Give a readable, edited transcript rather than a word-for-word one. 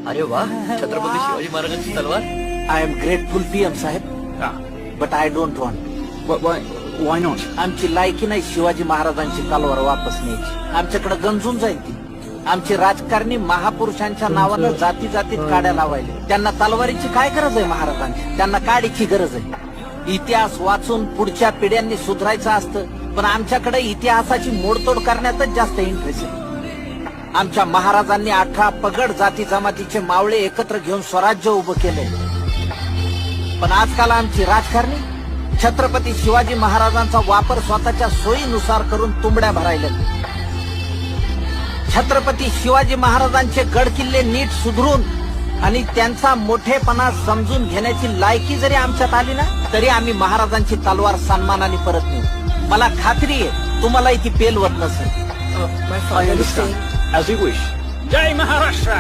अरे वा, छत्रपती शिवाजी महाराजांची तलवार. आय एम ग्रेटफुल पीएम साहेब, but I don't want. Why not? आमची लायकी नाही शिवाजी महाराजांची तलवार वापस न्यायची. आमच्याकडे गंजून जाईल ती. आमचे राजकारणी महापुरुषांच्या नावानं जाती जातीत काड्या लावायले. त्यांना तलवारीची काय गरज आहे महाराजांची? त्यांना काडीची गरज आहे. इतिहास वाचून पुढच्या पिढ्यांनी सुधारायचं असतं, पण आमच्याकडे इतिहासाची मोडतोड करण्यातच जास्त इंटरेस्ट आहे. आमच्या महाराजांनी 18 पगड जाती जमातीचे मावळे एकत्र घेऊन स्वराज्य उभं केलंय. पण आजकाल आमची राजकारणी छत्रपती शिवाजी महाराजांचा वापर स्वतःच्या सोयीनुसार करून तुंबड्या भरायला. छत्रपती शिवाजी महाराजांचे गड किल्ले नीट सुधरून आणि त्यांचा मोठेपणा समजून घेण्याची लायकी जरी आमच्यात आली ना, तरी आम्ही महाराजांची तलवार सन्मानाने परत नेऊ. मला खात्री आहे तुम्हालाही ती पेलवत नसेल. I understand. As you wish. Jai Maharashtra.